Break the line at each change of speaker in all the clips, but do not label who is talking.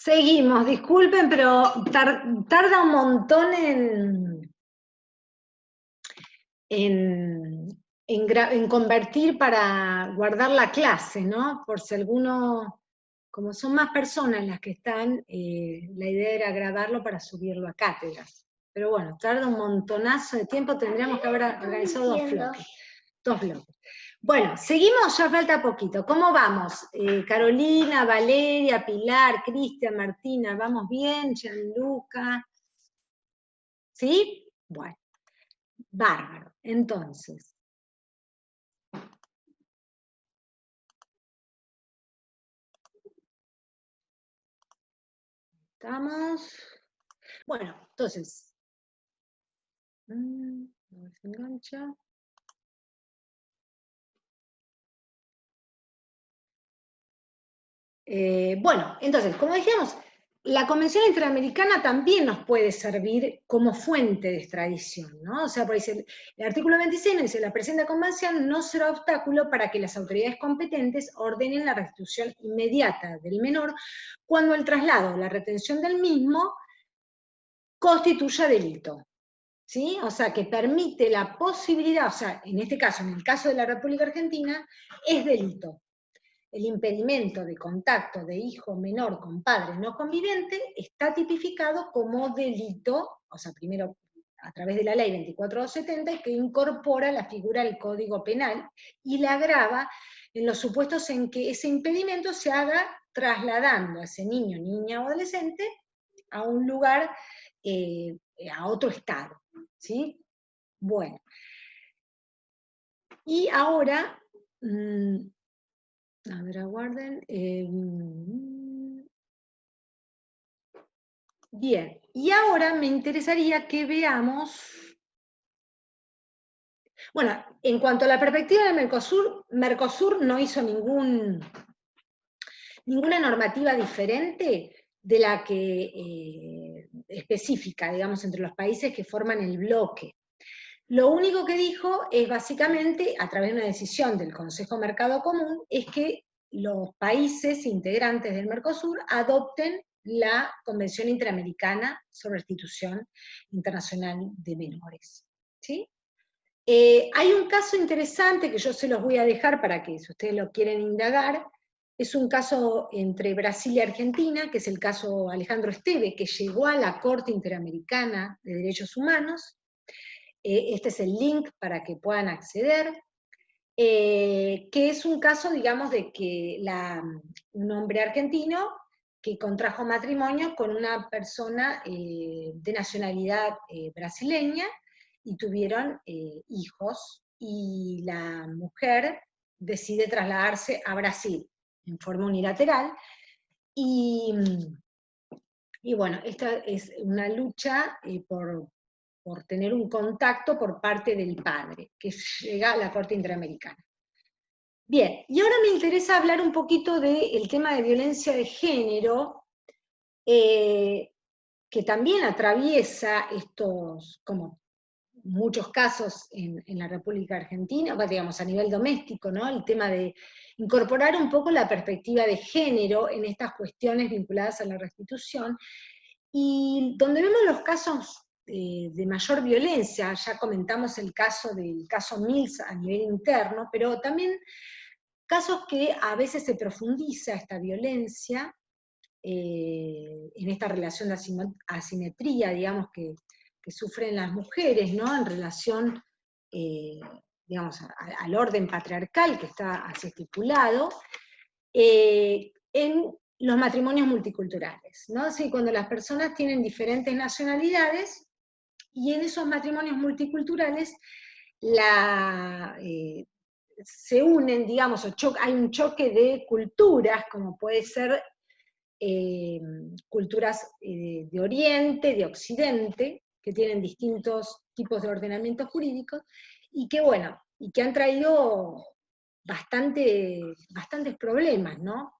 Seguimos, disculpen, pero tarda un montón en convertir para guardar la clase, ¿no? Por si alguno, como son más personas las que están, la idea era grabarlo para subirlo a cátedras. Pero bueno, tarda un montonazo de tiempo, tendríamos que haber organizado dos bloques. Bueno, seguimos, ya falta poquito. ¿Cómo vamos? Carolina, Valeria, Pilar, Cristian, Martina, ¿vamos bien? Gianluca. ¿Sí? Bueno, bárbaro. Entonces, estamos. Bueno, entonces. A ver si engancha. Bueno, entonces, como decíamos, la Convención Interamericana también nos puede servir como fuente de extradición, ¿no? O sea, por ejemplo, el artículo 26 nos dice, la presente convención no será obstáculo para que las autoridades competentes ordenen la restitución inmediata del menor cuando el traslado o la retención del mismo constituya delito, ¿sí? O sea, que permite la posibilidad, o sea, en este caso, en el caso de la República Argentina, es delito. El impedimento de contacto de hijo menor con padre no convivente está tipificado como delito, o sea, primero a través de la ley 24270, que incorpora la figura del Código Penal y la agrava en los supuestos en que ese impedimento se haga trasladando a ese niño, niña o adolescente a un lugar, a otro estado, ¿sí? Bueno, y ahora, a ver, aguarden. Bien, y ahora me interesaría que veamos, bueno, en cuanto a la perspectiva de Mercosur no hizo ninguna normativa diferente de la que específica, digamos, entre los países que forman el bloque. Lo único que dijo es básicamente, a través de una decisión del Consejo Mercado Común, es que los países integrantes del Mercosur adopten la Convención Interamericana sobre Restitución Internacional de Menores. ¿Sí? Hay un caso interesante que yo se los voy a dejar para que, si ustedes lo quieren indagar, es un caso entre Brasil y Argentina, que es el caso Alejandro Esteve, que llegó a la Corte Interamericana de Derechos Humanos. Este es el link para que puedan acceder, que es un caso, digamos, de que un hombre argentino que contrajo matrimonio con una persona de nacionalidad brasileña y tuvieron hijos, y la mujer decide trasladarse a Brasil en forma unilateral, y bueno, esta es una lucha por tener un contacto por parte del padre, que llega a la Corte Interamericana. Bien, y ahora me interesa hablar un poquito del tema de violencia de género, que también atraviesa estos, como muchos casos en la República Argentina, digamos a nivel doméstico, ¿no? El tema de incorporar un poco la perspectiva de género en estas cuestiones vinculadas a la restitución, y donde vemos los casos de mayor violencia. Ya comentamos el caso del caso Mills a nivel interno, pero también casos que a veces se profundiza esta violencia en esta relación de asimetría, digamos, que sufren las mujeres, ¿no? En relación, digamos, al orden patriarcal que está así estipulado, en los matrimonios multiculturales, ¿no? Así, cuando las personas tienen diferentes nacionalidades, y en esos matrimonios multiculturales se unen, digamos, hay un choque de culturas, como puede ser culturas de Oriente, de Occidente, que tienen distintos tipos de ordenamientos jurídicos, y que, bueno, y que han traído bastantes problemas, ¿no?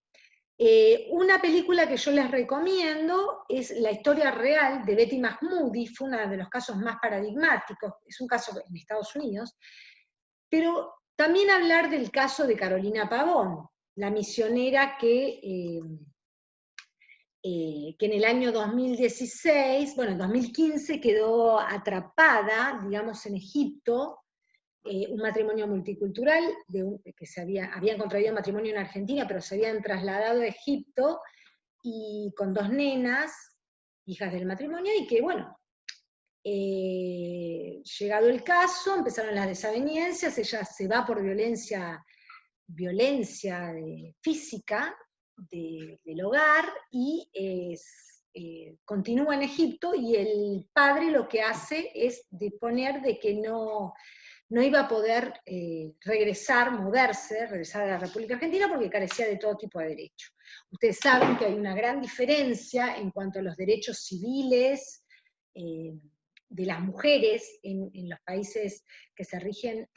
Una película que yo les recomiendo es La historia real de Betty Mahmoudi, fue uno de los casos más paradigmáticos, es un caso en Estados Unidos, pero también hablar del caso de Carolina Pavón, la misionera que en el año 2016, bueno, en 2015 quedó atrapada, digamos, en Egipto, un matrimonio multicultural, que habían contraído matrimonio en Argentina, pero se habían trasladado a Egipto, y con 2 nenas, hijas del matrimonio, y que, bueno, llegado el caso, empezaron las desavenencias, ella se va por violencia física del hogar, y continúa en Egipto, y el padre lo que hace es disponer de que no iba a poder regresar a la República Argentina porque carecía de todo tipo de derechos. Ustedes saben que hay una gran diferencia en cuanto a los derechos civiles de las mujeres en los países que se rigen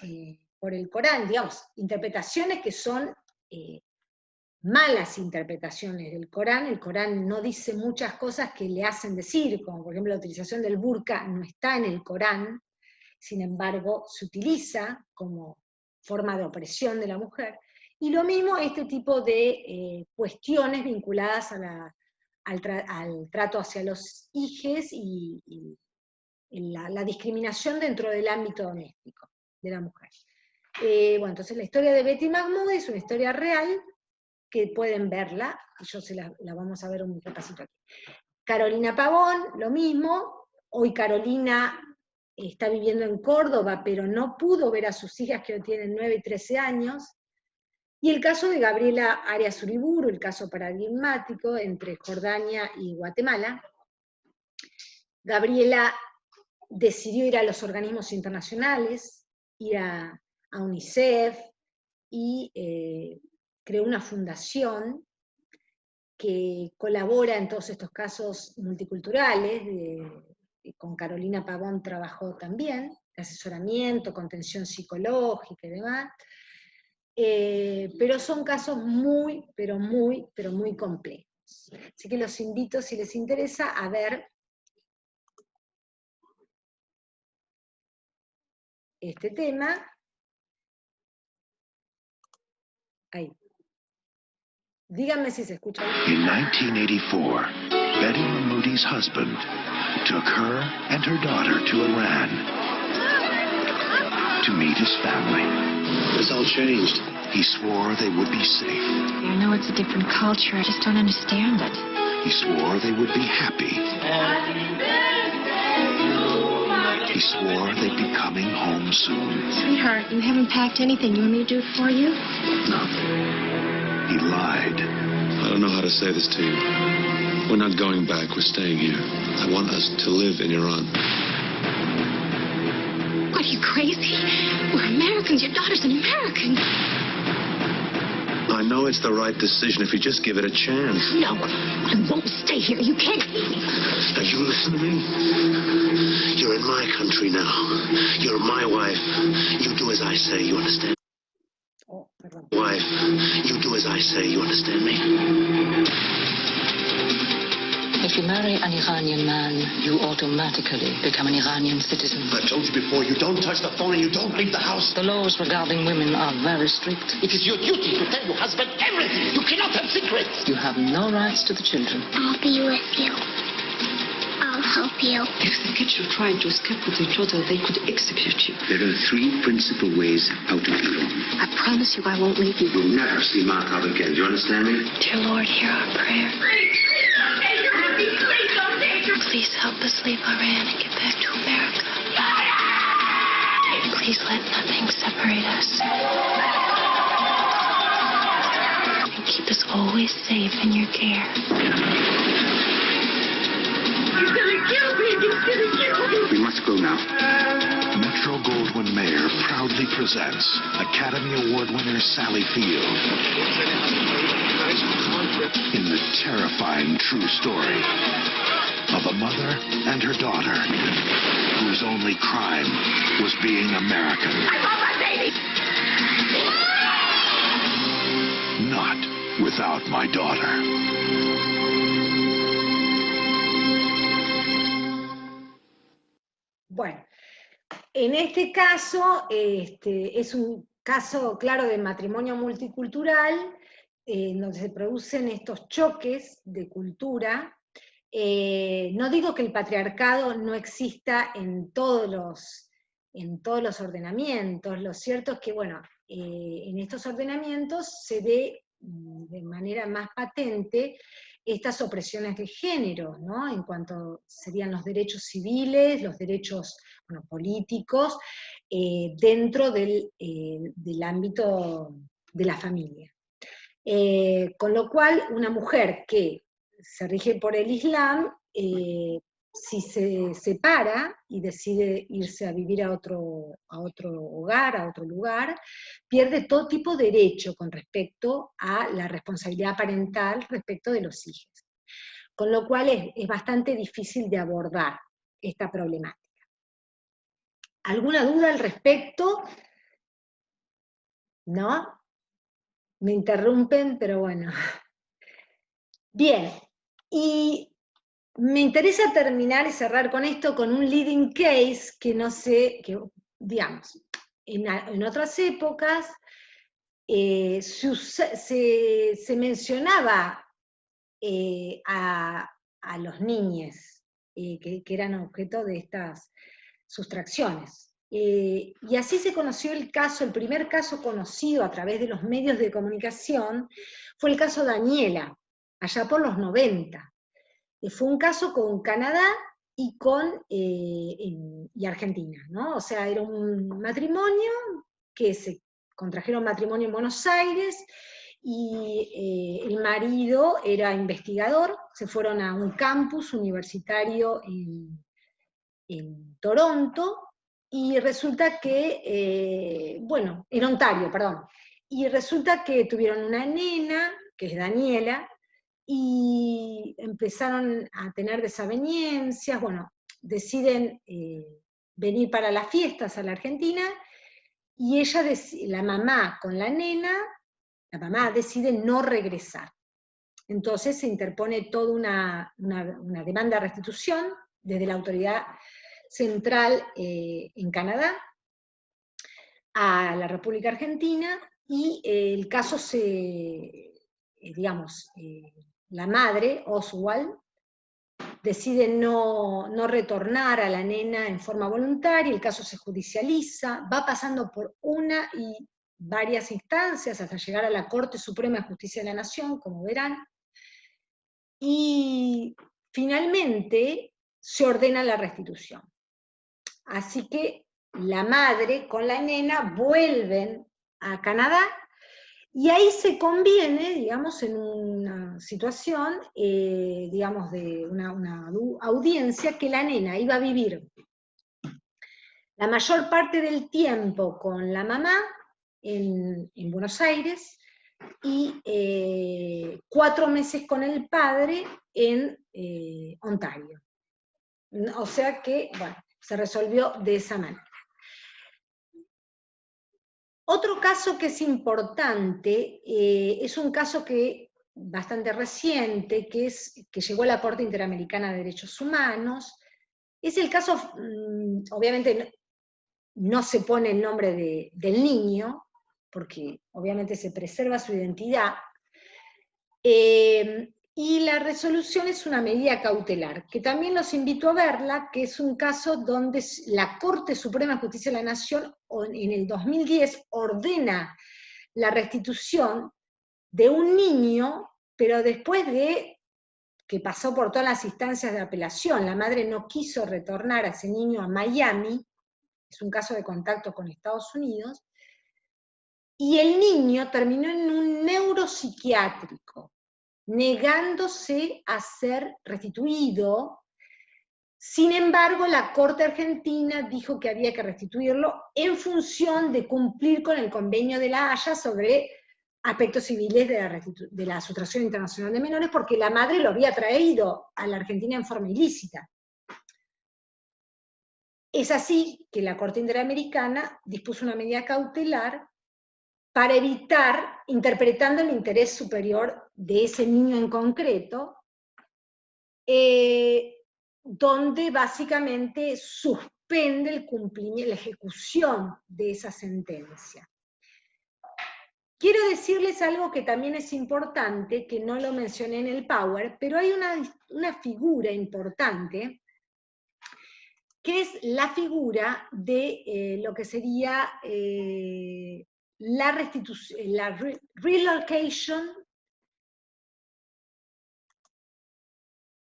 por el Corán, digamos, interpretaciones que son malas interpretaciones del Corán. El Corán no dice muchas cosas que le hacen decir, como por ejemplo la utilización del burka no está en el Corán, sin embargo se utiliza como forma de opresión de la mujer. Y lo mismo este tipo de cuestiones vinculadas al trato hacia los hijos y la discriminación dentro del ámbito doméstico de la mujer. Bueno, entonces la historia de Betty Mahmoud es una historia real, que pueden verla, y yo la vamos a ver un repasito aquí. Carolina Pavón, lo mismo. Hoy Carolina está viviendo en Córdoba, pero no pudo ver a sus hijas, que tienen 9 y 13 años. Y el caso de Gabriela Arias Uriburu, el caso paradigmático entre Jordania y Guatemala. Gabriela decidió ir a los organismos internacionales, ir a UNICEF, y creó una fundación que colabora en todos estos casos multiculturales. Con Carolina Pavón trabajó también, de asesoramiento, contención psicológica y demás. Pero son casos muy, pero muy, pero muy complejos. Así que los invito, si les interesa, a ver este tema. Ahí. Díganme si se escucha bien.
In 1984, Betty Mahmoudi's husband took her and her daughter to Iran to meet his family.
It's all changed.
He swore they would be safe.
I know it's a different culture. I just don't understand it.
He swore they would be happy. He swore they'd be coming home soon.
Sweetheart, you haven't packed anything. You want me to do it for you?
No. He lied.
I don't know how to say this to you. We're not going back. We're staying here. I want us to live in Iran.
What, are you crazy? We're Americans. Your daughter's an American.
I know it's the right decision if you just give it a chance.
No, I won't stay here. You can't.
Now, you listen to me. You're in my country now. You're my wife. You do as I say. You understand?
Oh, perdón.
Wife, you do as I say. You understand me?
If you marry an Iranian man, you automatically become an Iranian citizen.
I've told you before, you don't touch the phone and you don't leave the house.
The laws regarding women are very strict.
It is your duty to tell your husband everything. You cannot have secrets.
You have no rights to the children.
I'll be with you. I'll help you.
If the kids are trying to escape with each other, they could execute you.
There are 3 principal ways out of Iran.
I promise you I won't leave you.
You'll never see Markov again. Do you understand me?
Dear Lord, hear our prayer. Please help us leave Iran and get back to America. Please let nothing separate us. And keep us always safe in your care.
He's gonna kill me! He's gonna kill me!
We must go now.
Metro-Goldwyn-Mayer proudly presents Academy Award winner Sally Field in the terrifying true story of a mother and her daughter whose only crime was being American.
I love my baby!
Not without my daughter.
Bueno, en este caso es un caso claro de matrimonio multicultural donde se producen estos choques de cultura. No digo que el patriarcado no exista en todos los ordenamientos, lo cierto es que, bueno, en estos ordenamientos se ve de manera más patente estas opresiones de género, ¿no? En cuanto serían los derechos civiles, los derechos, bueno, políticos, dentro del ámbito de la familia. Con lo cual, una mujer que se rige por el Islam, si se separa y decide irse a vivir a otro hogar, a otro lugar, pierde todo tipo de derecho con respecto a la responsabilidad parental respecto de los hijos. Con lo cual es bastante difícil de abordar esta problemática. ¿Alguna duda al respecto? ¿No? Me interrumpen, pero bueno. Bien, y me interesa terminar y cerrar con esto, con un leading case que no sé, que digamos, en otras épocas se mencionaba a los niños que eran objeto de estas sustracciones. Y así se conoció el primer caso conocido a través de los medios de comunicación, fue el caso Daniela, allá por los 90. Fue un caso con Canadá y y Argentina, ¿no? O sea, era un matrimonio que se contrajeron matrimonio en Buenos Aires, y el marido era investigador, se fueron a un campus universitario en Toronto, y resulta que, bueno, en Ontario, perdón, y resulta que tuvieron una nena, que es Daniela, y empezaron a tener desavenencias, bueno, deciden venir para las fiestas a la Argentina, y la mamá con la nena, la mamá decide no regresar. Entonces se interpone toda una demanda de restitución desde la autoridad central en Canadá a la República Argentina, y el caso la madre, Oswald, decide no retornar a la nena en forma voluntaria, el caso se judicializa, va pasando por una y varias instancias hasta llegar a la Corte Suprema de Justicia de la Nación, como verán, y finalmente se ordena la restitución. Así que la madre con la nena vuelven a Canadá, y ahí se conviene, digamos, en una situación, digamos, de una audiencia, que la nena iba a vivir la mayor parte del tiempo con la mamá en Buenos Aires, y 4 meses con el padre en Ontario. O sea que, bueno, se resolvió de esa manera. Otro caso que es importante, es un caso bastante reciente, que llegó a la Corte Interamericana de Derechos Humanos. Es el caso, obviamente no se pone el nombre del niño, porque obviamente se preserva su identidad, y la resolución es una medida cautelar, que también los invito a verla, que es un caso donde la Corte Suprema de Justicia de la Nación en el 2010 ordena la restitución de un niño, pero después de que pasó por todas las instancias de apelación, la madre no quiso retornar a ese niño a Miami, es un caso de contacto con Estados Unidos, y el niño terminó en un neuropsiquiátrico, negándose a ser restituido. Sin embargo, la Corte Argentina dijo que había que restituirlo en función de cumplir con el convenio de La Haya sobre aspectos civiles de la sustracción internacional de menores, porque la madre lo había traído a la Argentina en forma ilícita. Es así que la Corte Interamericana dispuso una medida cautelar para evitar, interpretando el interés superior de ese niño en concreto, donde básicamente suspende la ejecución de esa sentencia. quiero decirles algo que también es importante, que no lo mencioné en el Power, pero hay una figura importante, que es la figura de lo que sería la relocation,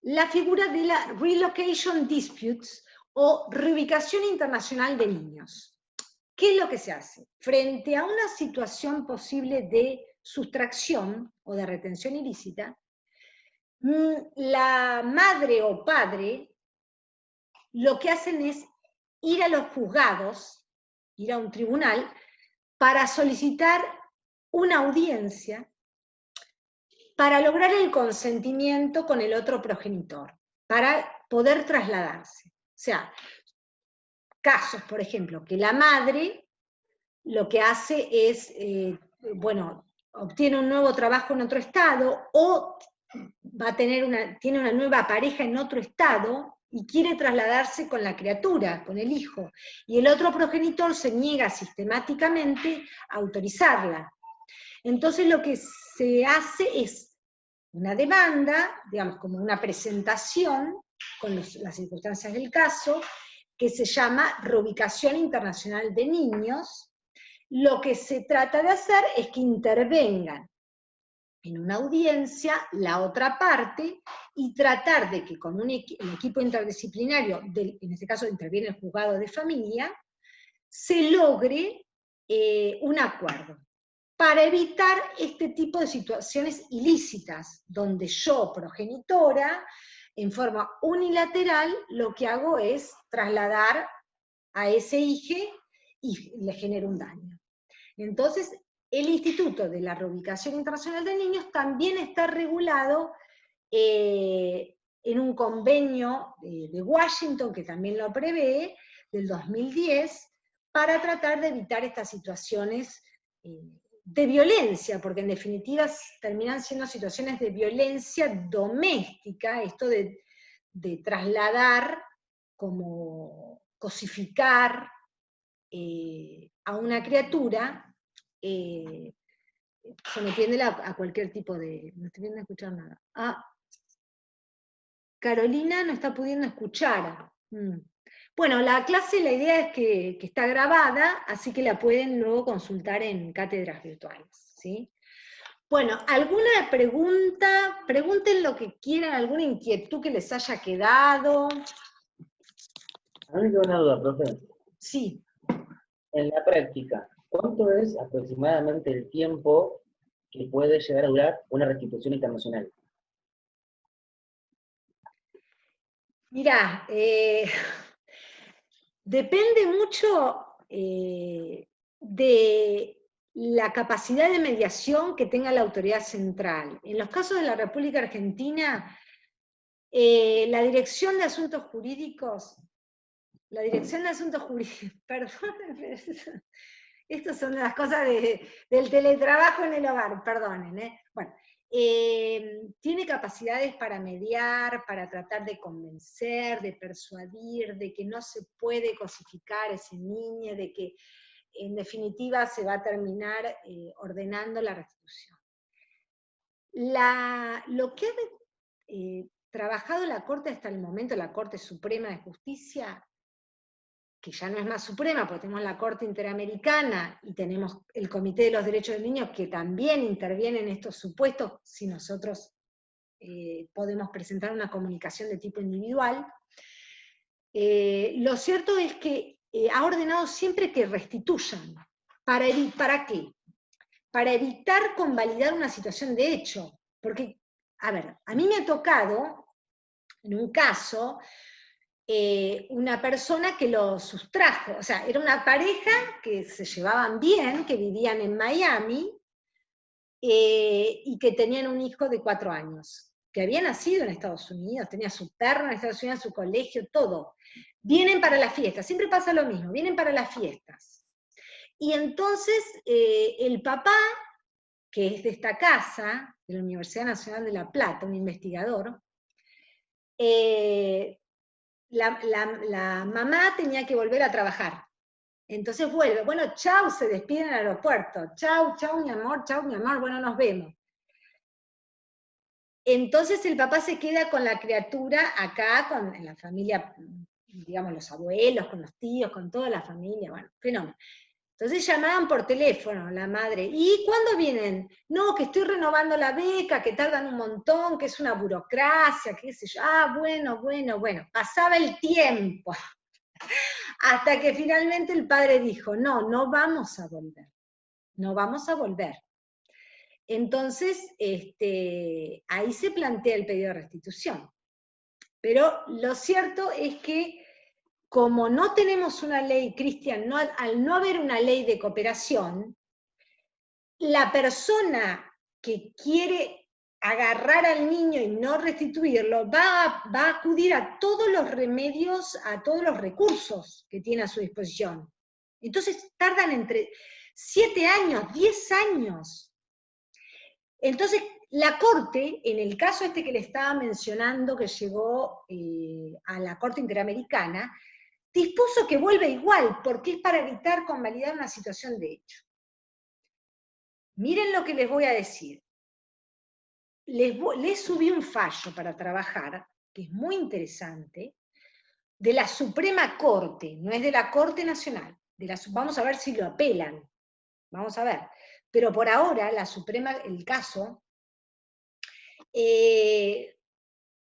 la figura de la relocation disputes o reubicación internacional de niños. ¿Qué es lo que se hace? Frente a una situación posible de sustracción o de retención ilícita, la madre o padre lo que hacen es ir a los juzgados, ir a un tribunal, para solicitar una audiencia para lograr el consentimiento con el otro progenitor, para poder trasladarse. O sea, casos, por ejemplo, que la madre lo que hace es, bueno, obtiene un nuevo trabajo en otro estado, o tiene una nueva pareja en otro estado, y quiere trasladarse con la criatura, con el hijo, y el otro progenitor se niega sistemáticamente a autorizarla. Entonces lo que se hace es una demanda, digamos, como una presentación, con las circunstancias del caso, que se llama reubicación internacional de niños. Lo que se trata de hacer es que intervengan en una audiencia la otra parte y tratar de que con el equipo interdisciplinario, en este caso interviene el juzgado de familia, se logre un acuerdo para evitar este tipo de situaciones ilícitas, donde yo, progenitora, en forma unilateral, lo que hago es trasladar a ese hijo y le genero un daño. Entonces, el Instituto de la Reubicación Internacional de Niños también está regulado en un convenio de Washington, que también lo prevé, del 2010, para tratar de evitar estas situaciones de violencia, porque en definitiva terminan siendo situaciones de violencia doméstica, esto de trasladar, como cosificar a una criatura, sometiéndola a cualquier tipo de... No estoy viendo escuchar nada. Carolina no está pudiendo escuchar. Bueno, la clase, la idea es que está grabada, así que la pueden luego consultar en cátedras virtuales, ¿sí? Bueno, ¿alguna pregunta? Pregunten lo que quieran, alguna inquietud que les haya quedado.
A mí me queda una duda, profe.
Sí.
En la práctica, ¿cuánto es aproximadamente el tiempo que puede llegar a durar una restitución internacional?
Mirá, depende mucho de la capacidad de mediación que tenga la autoridad central. En los casos de la República Argentina, la Dirección de Asuntos Jurídicos, perdón, estas son las cosas del teletrabajo en el hogar, perdonen, bueno, tiene capacidades para mediar, para tratar de convencer, de persuadir, de que no se puede cosificar a ese niño, de que en definitiva se va a terminar ordenando la restitución. Lo que ha trabajado la Corte hasta el momento, la Corte Suprema de Justicia, que ya no es más suprema, porque tenemos la Corte Interamericana y tenemos el Comité de los Derechos del Niño, que también interviene en estos supuestos, si nosotros podemos presentar una comunicación de tipo individual. Lo cierto es que ha ordenado siempre que restituyan. ¿Para qué? Para evitar convalidar una situación de hecho. Porque, a ver, a mí me ha tocado, en un caso, una persona que lo sustrajo, o sea, era una pareja que se llevaban bien, que vivían en Miami, y que tenían un hijo de 4 años, que había nacido en Estados Unidos, tenía su perro en Estados Unidos, su colegio, todo. Vienen para las fiestas, siempre pasa lo mismo, vienen para las fiestas. Y entonces el papá, que es de esta casa, de la Universidad Nacional de La Plata, un investigador, la mamá tenía que volver a trabajar Entonces vuelve, bueno, chau, se despide en el aeropuerto, chau, chau mi amor, bueno, nos vemos. Entonces el papá se queda con la criatura acá, en la familia, digamos, los abuelos, con los tíos, con toda la familia, bueno, fenómeno. Entonces llamaban por teléfono la madre, ¿y cuándo vienen? No, que estoy renovando la beca, que tardan un montón, que es una burocracia, qué sé yo. Ah, bueno, pasaba el tiempo. Hasta que finalmente el padre dijo, no, no vamos a volver. Entonces, ahí se plantea el pedido de restitución. Pero lo cierto es que, como no tenemos una ley, Cristian, al no haber una ley de cooperación, la persona que quiere agarrar al niño y no restituirlo, va a acudir a todos los remedios, a todos los recursos que tiene a su disposición. Entonces tardan entre 7 años, 10 años. Entonces, la Corte, en el caso que le estaba mencionando, que llegó a la Corte Interamericana, dispuso que vuelva igual, porque es para evitar convalidar una situación de hecho. Miren lo que les voy a decir. Les subí un fallo para trabajar, que es muy interesante, de la Suprema Corte, no es de la Corte Nacional. Vamos a ver si lo apelan, vamos a ver. Pero por ahora, la Suprema, el caso,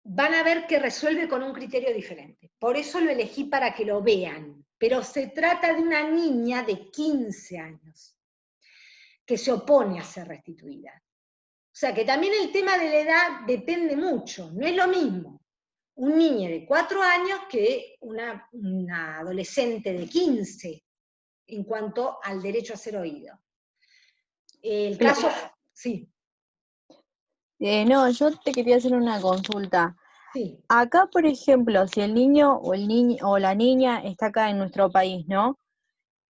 van a ver que resuelve con un criterio diferente. Por eso lo elegí para que lo vean. Pero se trata de una niña de 15 años, que se opone a ser restituida. O sea que también el tema de la edad depende mucho, no es lo mismo un niño de 4 años que una adolescente de 15, en cuanto al derecho a ser oído. El caso, sí.
No, yo te quería hacer una consulta.
Sí.
Acá, por ejemplo, si el niño o la niña está acá en nuestro país, ¿no?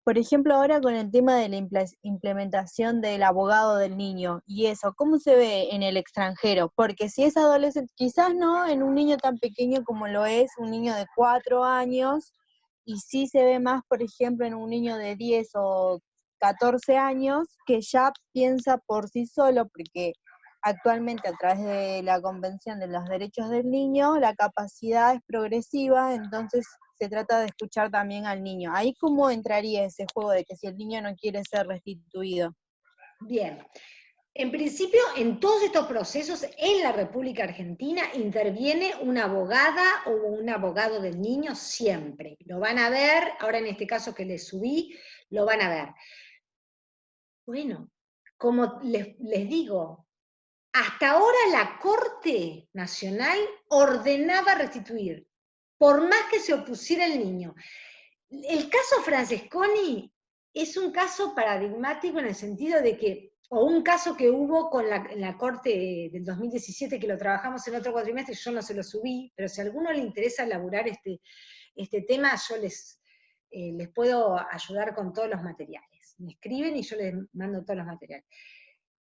Por ejemplo, ahora con el tema de la implementación del abogado del niño y eso, ¿cómo se ve en el extranjero? Porque si es adolescente, quizás no en un niño tan pequeño como lo es un niño de 4 años, y sí se ve más, por ejemplo, en un niño de 10 o 14 años que ya piensa por sí solo, porque actualmente a través de la Convención de los Derechos del Niño, la capacidad es progresiva, entonces se trata de escuchar también al niño. ¿Ahí cómo entraría ese juego de que si el niño no quiere ser restituido?
Bien. En principio, en todos estos procesos, en la República Argentina, interviene una abogada o un abogado del niño siempre. Lo van a ver, ahora en este caso que les subí, lo van a ver. Bueno, como les digo, hasta ahora la Corte Nacional ordenaba restituir, por más que se opusiera el niño. El caso Francesconi es un caso paradigmático en el sentido de que, o un caso que hubo con la Corte del 2017, que lo trabajamos en otro cuatrimestre, yo no se lo subí, pero si a alguno le interesa elaborar este tema, yo les puedo ayudar con todos los materiales. Me escriben y yo les mando todos los materiales.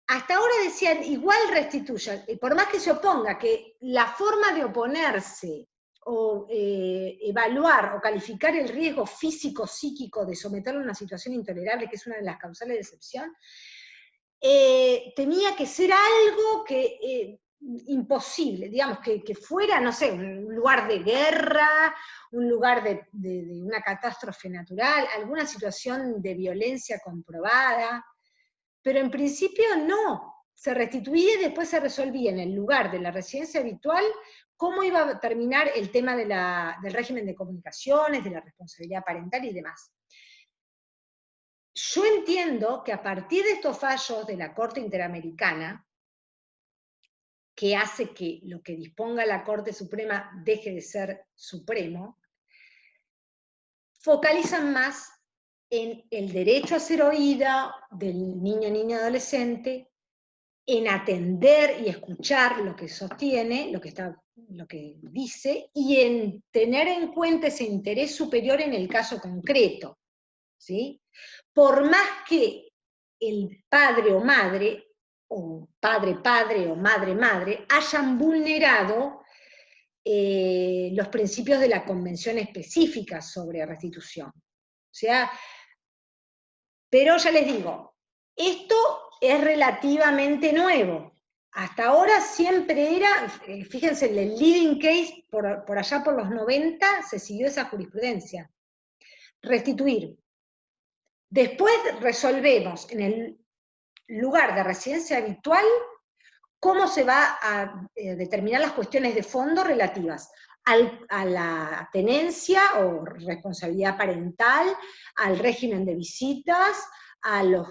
Hasta ahora decían, igual restituyan, por más que se oponga, que la forma de oponerse o evaluar o calificar el riesgo físico-psíquico de someterlo a una situación intolerable, que es una de las causales de excepción, tenía que ser algo que imposible, digamos, que fuera, no sé, un lugar de guerra, un lugar de una catástrofe natural, alguna situación de violencia comprobada, pero en principio no, se restituía y después se resolvía en el lugar de la residencia habitual cómo iba a terminar el tema del régimen de comunicaciones, de la responsabilidad parental y demás. Yo entiendo que a partir de estos fallos de la Corte Interamericana, que hace que lo que disponga la Corte Suprema deje de ser supremo, focalizan más en el derecho a ser oída del niño, niña, adolescente, en atender y escuchar lo que sostiene, lo que dice, y en tener en cuenta ese interés superior en el caso concreto, ¿sí? Por más que el padre o madre, o padre-padre o madre-madre, hayan vulnerado los principios de la Convención específica sobre restitución. O sea, Pero ya les digo, esto es relativamente nuevo. Hasta ahora siempre era, fíjense, en el leading case, por allá por los 90, se siguió esa jurisprudencia. Restituir. Después resolvemos en el lugar de residencia habitual cómo se va a determinar las cuestiones de fondo relativas a la tenencia o responsabilidad parental, al régimen de visitas, al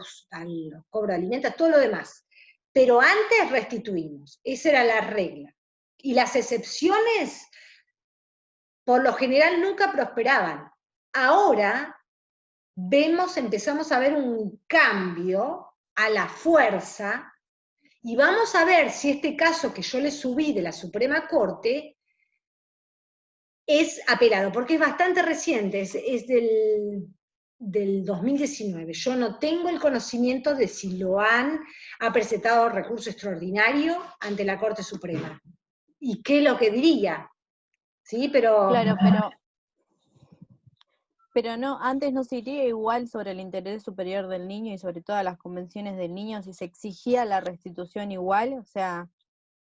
cobro de alimentos, todo lo demás. Pero antes restituimos, esa era la regla. Y las excepciones, por lo general, nunca prosperaban. Ahora empezamos a ver un cambio a la fuerza, y vamos a ver si este caso que yo le subí de la Suprema Corte es apelado, porque es bastante reciente, es del 2019. Yo no tengo el conocimiento de si ha presentado recurso extraordinario ante la Corte Suprema. ¿Y qué es lo que diría? ¿Sí?
Claro, pero no, antes no se iría igual sobre el interés superior del niño y sobre todas las convenciones del niño, si se exigía la restitución igual, o sea,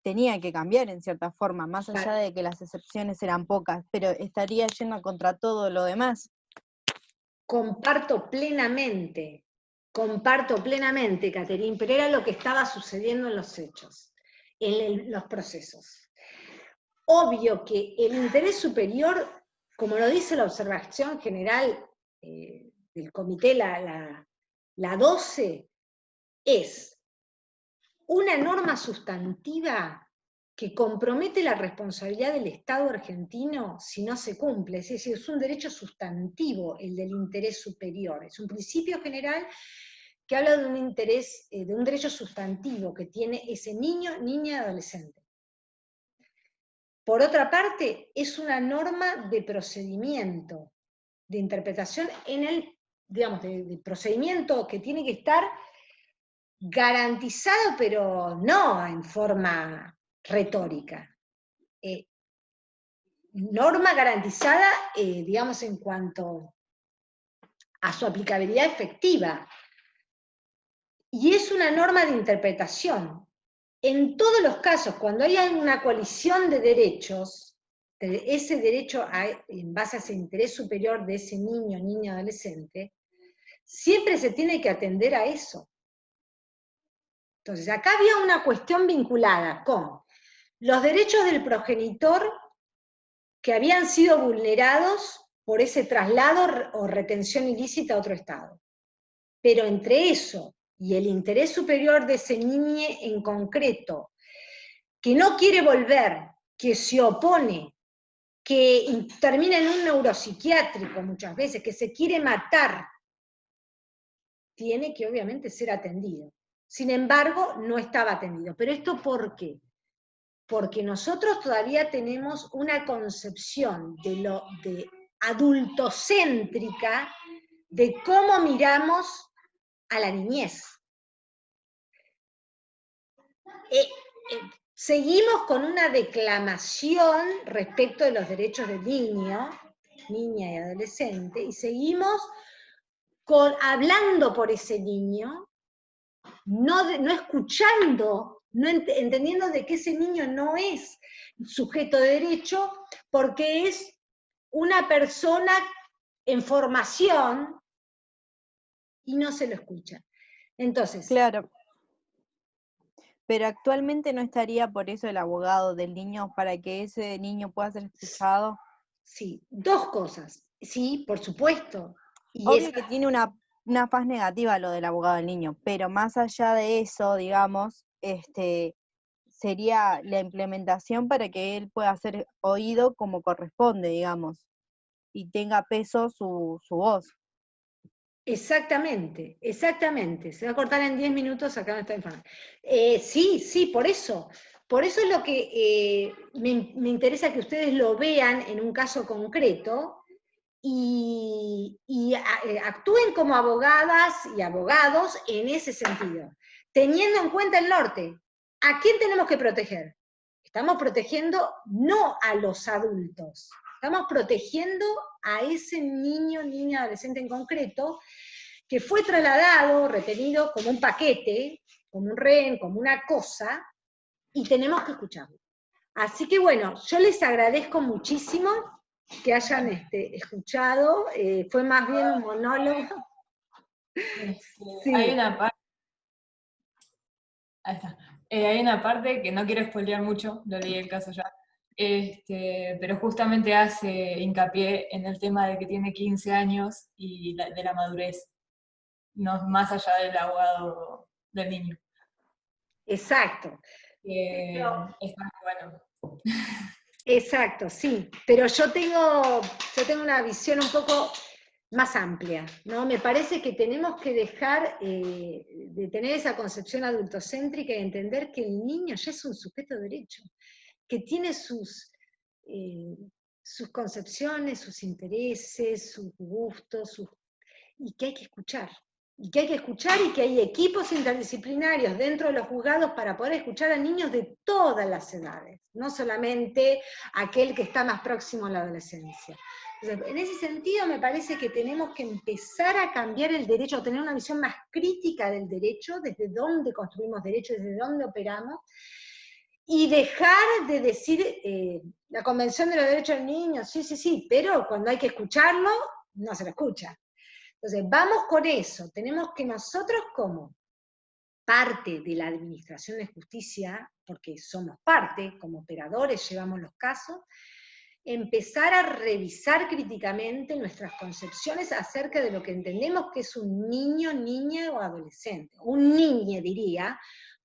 tenía que cambiar en cierta forma, más allá de que las excepciones eran pocas, pero estaría yendo contra todo lo demás.
Comparto plenamente, Caterine, pero era lo que estaba sucediendo en los hechos, en los procesos. Obvio que el interés superior, como lo dice la observación general del comité, la 12, es una norma sustantiva que compromete la responsabilidad del Estado argentino si no se cumple. Es decir, es un derecho sustantivo el del interés superior. Es un principio general que habla de un interés, de un derecho sustantivo que tiene ese niño, niña, adolescente. Por otra parte, es una norma de procedimiento, de interpretación en el, digamos, de procedimiento que tiene que estar garantizado, pero no en forma retórica. Norma garantizada, digamos, en cuanto a su aplicabilidad efectiva. Y es una norma de interpretación. En todos los casos, cuando hay una colisión de derechos, ese derecho en base a ese interés superior de ese niño, niña, adolescente, siempre se tiene que atender a eso. Entonces, acá había una cuestión vinculada con los derechos del progenitor que habían sido vulnerados por ese traslado o retención ilícita a otro estado. Pero entre eso y el interés superior de ese niño en concreto, que no quiere volver, que se opone, que termina en un neuropsiquiátrico muchas veces, que se quiere matar, tiene que obviamente ser atendido. Sin embargo, no estaba atendido. ¿Pero esto por qué? Porque nosotros todavía tenemos una concepción de adultocéntrica de cómo miramos a la niñez. Seguimos con una declamación respecto de los derechos del niño, niña y adolescente, y seguimos hablando por ese niño, no escuchando, entendiendo de que ese niño no es sujeto de derecho, porque es una persona en formación y no se lo escucha. Entonces,
claro. Pero actualmente no estaría por eso el abogado del niño para que ese niño pueda ser escuchado.
Sí, dos cosas. Sí, por supuesto. Y
obvio que tiene una faz negativa lo del abogado del niño, pero más allá de eso, digamos, sería la implementación para que él pueda ser oído como corresponde, digamos, y tenga peso su voz.
Exactamente. Se va a cortar en 10 minutos, acá me está informando. Sí, por eso. Por eso es lo que me interesa que ustedes lo vean en un caso concreto, y actúen como abogadas y abogados en ese sentido, teniendo en cuenta el norte. ¿A quién tenemos que proteger? Estamos protegiendo no a los adultos, estamos protegiendo a ese niño, niña, adolescente en concreto, que fue trasladado, retenido como un paquete, como un rehén, como una cosa, y tenemos que escucharlo. Así que bueno, yo les agradezco muchísimo que hayan escuchado, fue más bien un monólogo. Sí.
Hay una parte, ahí está. Hay una parte que no quiero spoilear mucho, lo leí el caso ya, pero justamente hace hincapié en el tema de que tiene 15 años y de la madurez, no más allá del abogado del niño.
Exacto.
Está muy bueno.
Exacto, sí, pero yo tengo una visión un poco más amplia, ¿no? Me parece que tenemos que dejar de tener esa concepción adultocéntrica y entender que el niño ya es un sujeto de derecho, que tiene sus concepciones, sus intereses, sus gustos, y que hay que escuchar. Y que hay equipos interdisciplinarios dentro de los juzgados para poder escuchar a niños de todas las edades, no solamente aquel que está más próximo a la adolescencia. Entonces, en ese sentido me parece que tenemos que empezar a cambiar el derecho, tener una visión más crítica del derecho, desde dónde construimos derechos, desde dónde operamos, y dejar de decir la Convención de los Derechos del Niño, sí, pero cuando hay que escucharlo, no se lo escucha. Entonces, vamos con eso. Tenemos que nosotros, como parte de la Administración de Justicia, porque somos parte, como operadores llevamos los casos, empezar a revisar críticamente nuestras concepciones acerca de lo que entendemos que es un niño, niña o adolescente. Un niño, diría,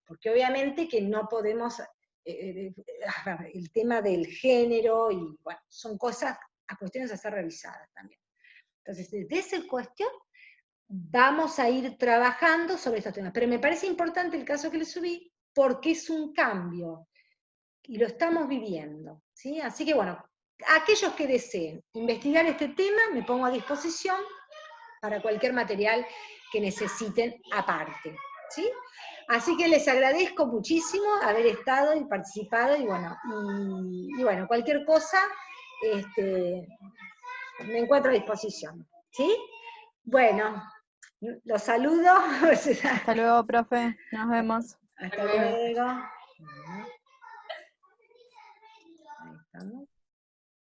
porque obviamente que no podemos, el tema del género, y bueno, son cuestiones a ser revisadas también. Entonces, desde esa cuestión, vamos a ir trabajando sobre estos temas. Pero me parece importante el caso que le subí, porque es un cambio, y lo estamos viviendo, ¿sí? Así que bueno, aquellos que deseen investigar este tema, me pongo a disposición para cualquier material que necesiten aparte, ¿sí? Así que les agradezco muchísimo haber estado y participado, y bueno, cualquier cosa, me encuentro a disposición, ¿sí? Bueno, los saludo.
Hasta luego, profe. Nos vemos.
Hasta luego. Ahí estamos.